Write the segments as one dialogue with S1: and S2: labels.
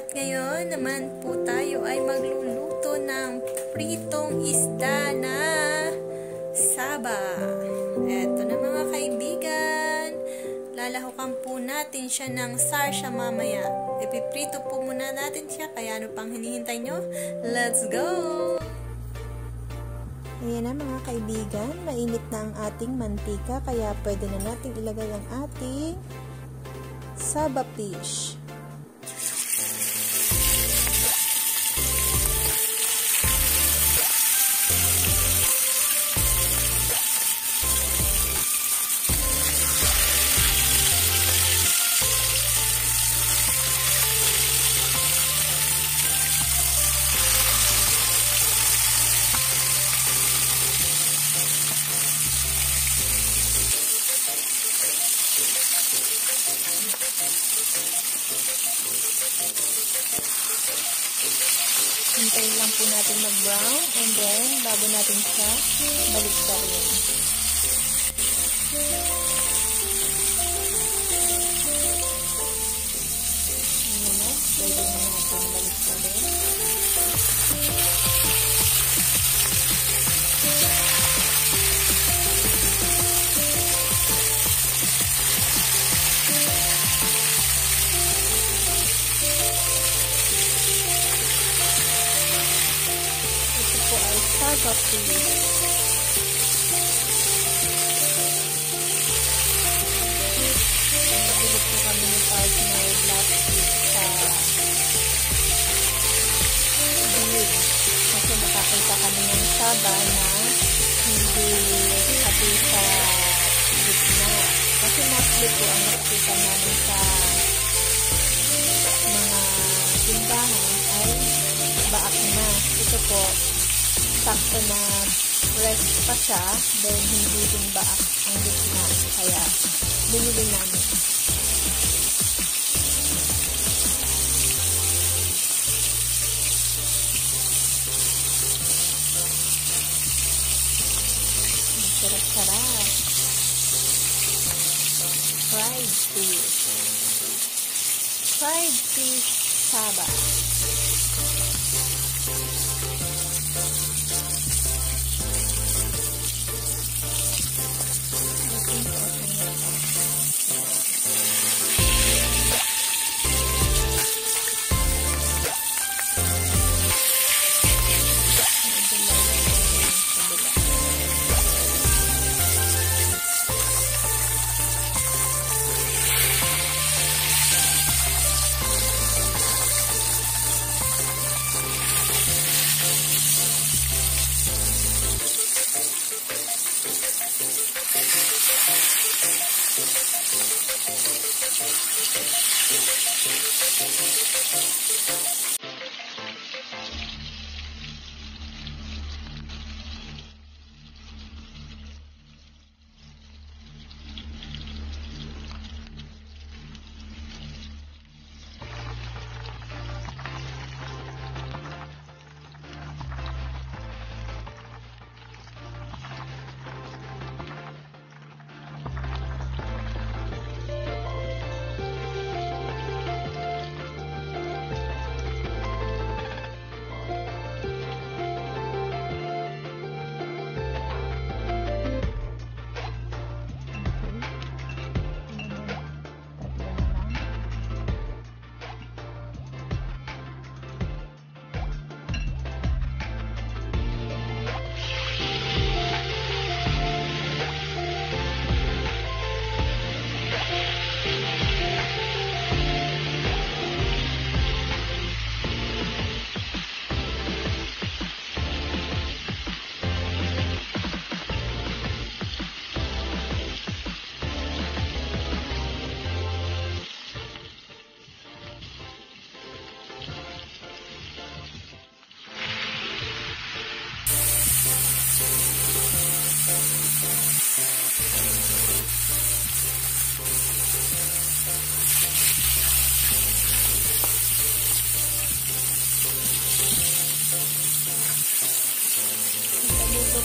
S1: At ngayon naman po tayo ay magluluto ng pritong isda na saba. Eto na mga kaibigan. Lalahukan po natin siya ng sarsya mamaya. Ipiprito po muna natin siya. Kaya ano pang hinihintay nyo? Let's go! Ayan na mga kaibigan. Mainit na ang ating mantika. Kaya pwede na natin ilagay ang ating saba fish. Hintayin lang po natin mag-brown and then bago natin siya balik-tarin. Ayan na, pwede na natin balik-tarin. Saba fish. Nabili po kami ng partner last week sa Big. Kasi nakakita kami ng saba na hindi pati sa gitna. Kasi mostly po ang nakikita namin sa mga tindahan ay baak na. Ito po sakto na rest pa siya, then hindi din baak ang gitna, kaya binili namin. Masarap-sarap. Fried fish. Fried fish saba.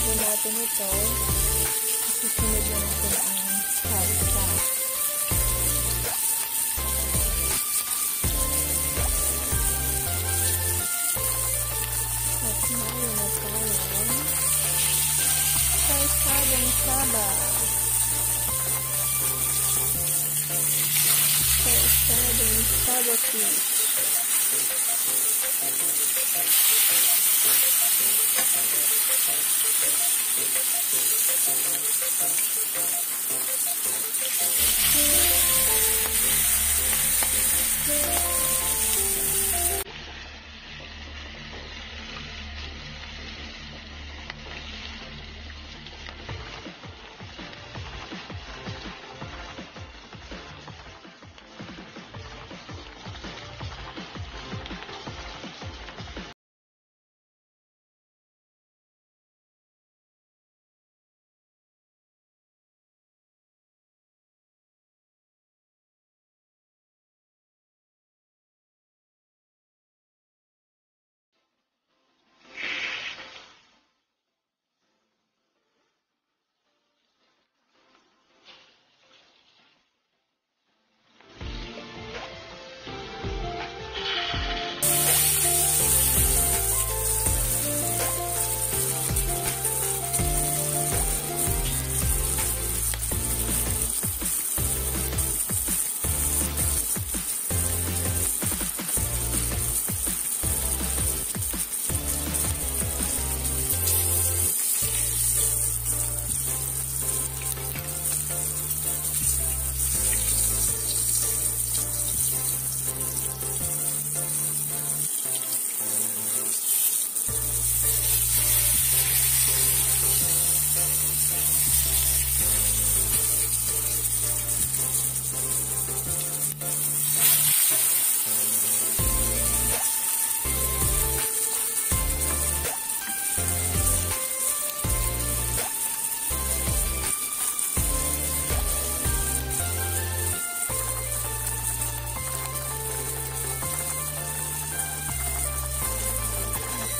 S1: po natin ito. Susunod na natin ang salsa. Saba. Saba fish.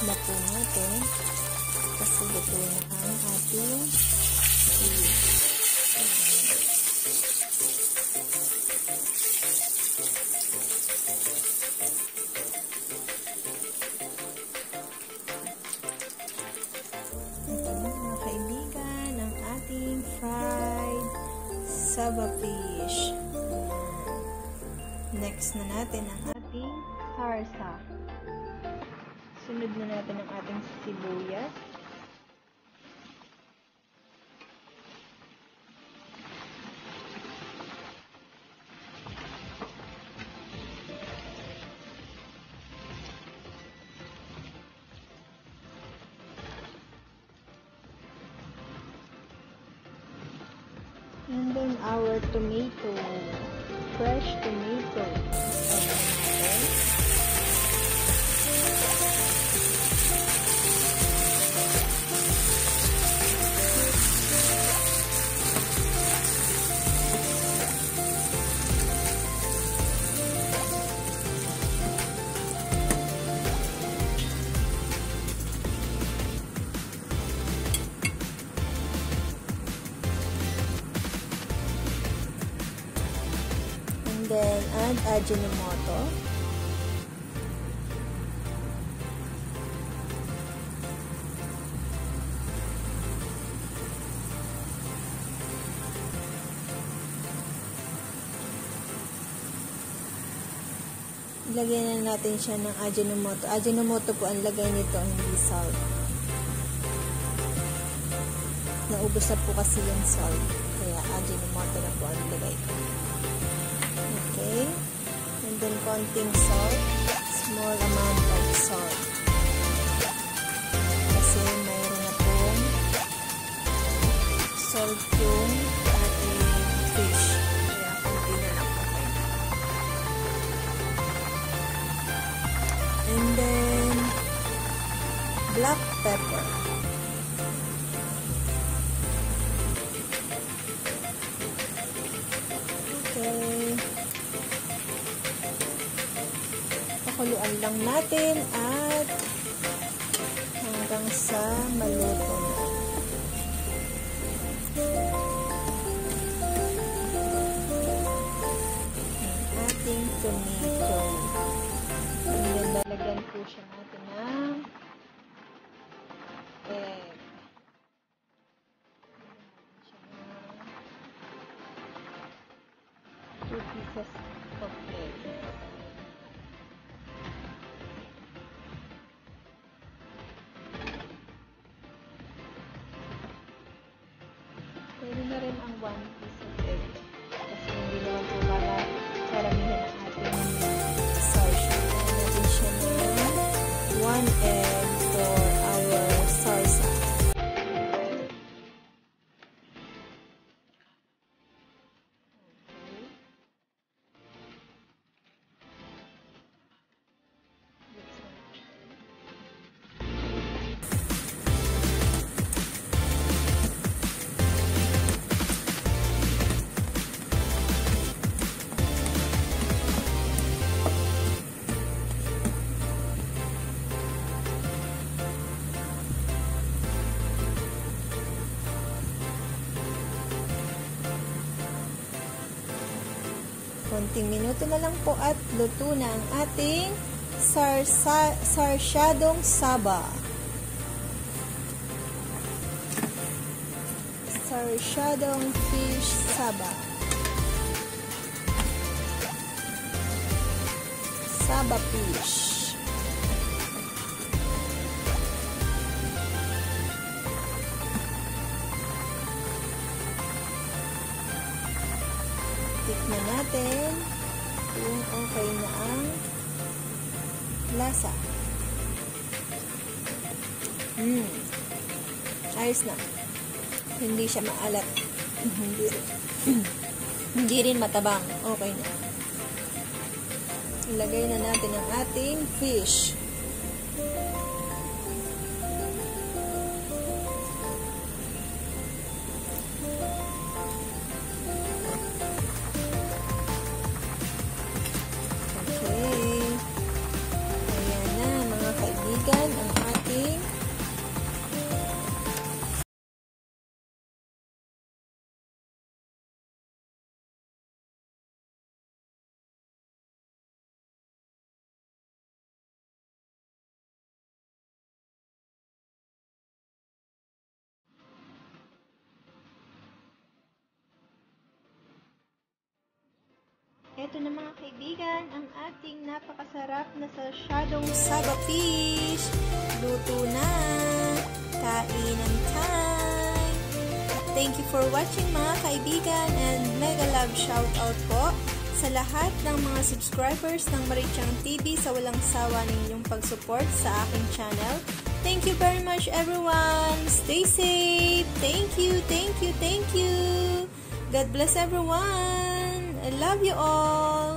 S1: Na po natin kasi luto na ang ating fish. Ito na mga kaibigan ang ating fried saba fish. Next na natin ang ating sarsa. Sunod na natin ang ating sibuyas. And then our tomato, fresh tomato. Then, add Ajinomoto. Ilagyan na natin siya ng Ajinomoto. Ajinomoto po ang lagay nito, hindi salt. Naubos na po kasi yung salt. Kaya Ajinomoto na po ang lagay ko. Okay, and then konting salt, small amount of salt. Kasi mayroon na pong salt yung ating fish. Kaya konti na lang po kayo. And then black pepper. Okay. Pakuluan lang natin at hanggang sa maluto na. Ang ating tomato. And then lalagyan po siya natin ng egg. Okay. Pwede na rin ang 1 piece of egg. Kasi hindi naman po para karamihan ang ating salsa. Kaya natin siya ng 1 egg for our salsa. Konting minuto na lang po at luto na ang ating sarsyadong saba. Sarsyadong fish saba. Saba fish. Tikman natin kung okay na ang lasa. Ayos na. Hindi siya maalat. Hindi rin matabang. Okay na. Ilagay na natin ang ating fish. Ang ating Ito na mga kaibigan, ang ating napakasarap na sarsyadong saba fish. Luto na! Kainan time! Thank you for watching mga kaibigan and mega love shoutout po sa lahat ng mga subscribers ng Marichang TV sa walang sawa ninyong pag-support sa aking channel. Thank you very much everyone! Stay safe! Thank you, thank you, thank you! God bless everyone! I love you all.